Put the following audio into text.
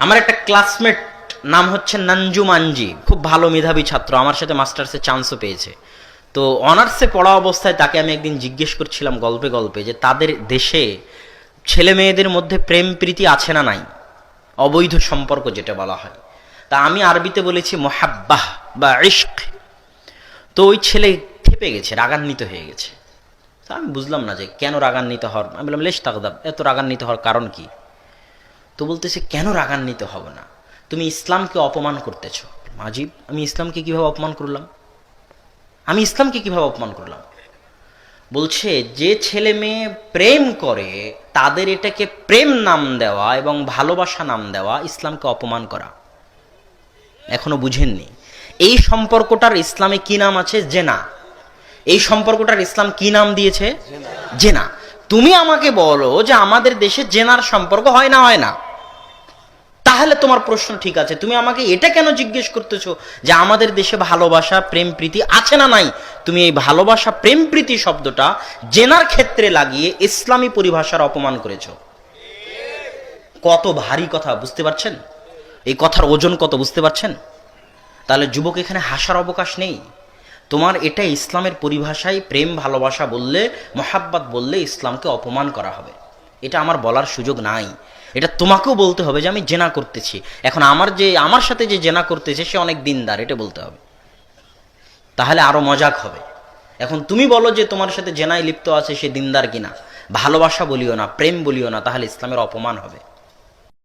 আমার একটা ক্লাসমেট নাম হচ্ছে নানজু মানজি, খুব ভালো মেধাবী ছাত্র, আমার সাথে মাস্টার্সে চান্সও পেয়েছে। তো অনার্সে পড়া অবস্থায় তাকে আমি একদিন জিজ্ঞেস করছিলাম গল্পে গল্পে যে তাদের দেশে ছেলে মেয়েদের মধ্যে প্রেম প্রীতি আছে না নাই, অবৈধ সম্পর্ক যেটা বলা হয়। তা আমি আরবিতে বলেছি মোহাব্বাহ বা ইশক। তো ওই ছেলে ক্ষেপে গেছে, রাগান্বিত হয়ে গেছে। তা আমি বুঝলাম না যে কেন রাগান্বিত হওয়ার। আমি বললাম লেশ তাকদাব, এত রাগান্বিত হওয়ার কারণ কি? তো বলতেছে কেন রাগান্বিত হব না, তুমি ইসলামকে অপমান করতেছ। আজিব, আমি ইসলামকে কিভাবে অপমান করলাম? আমি ইসলামকে কিভাবে অপমান করলাম? বলছে যে ছেলে মেয়ে প্রেম করে তাদের এটাকে প্রেম নাম দেওয়া এবং ভালোবাসা নাম দেওয়া ইসলামকে অপমান করা। এখনো বুঝেননি? এই সম্পর্কটার ইসলামে কি নাম আছে? জেনা। এই সম্পর্কটার ইসলাম কি নাম দিয়েছে? জেনা। তুমি আমাকে বলো যে আমাদের দেশে জেনার সম্পর্ক হয় না, হয় না? তাহলে তোমার প্রশ্ন ঠিক আছে, তুমি আমাকে এটা কেন জিজ্ঞেস করতেছো যে আমাদের দেশে ভালোবাসা প্রেম প্রীতি আছে না নাই? তুমি এই ভালোবাসা প্রেম প্রীতি শব্দটা জেনার ক্ষেত্রে লাগিয়ে ইসলামী পরিভাষার অপমান করেছো। কত ভারী কথা, বুঝতে পারছেন? এই কথার ওজন কত, বুঝতে পারছেন? তাহলে যুবক, এখানে হাসার অবকাশ নেই। তোমার এটা ইসলামের পরিভাষায় প্রেম ভালোবাসা বললে, মোহাব্বত বললে ইসলামকে অপমান করা হবে। এটা আমার বলার সুযোগ নাই। এটা তোমাকেও বলতে হবে যে আমি জেনা করতেছি। এখন আমার সাথে যে জেনা করতেছে সে অনেক দিনদার, এটা বলতে হবে, তাহলে আরো মজাক হবে। এখন তুমি বলো যে তোমার সাথে জেনায় লিপ্ত আছে সে দিনদার কিনা, ভালোবাসা বলিও না, প্রেম বলিও না, তাহলে ইসলামের অপমান হবে।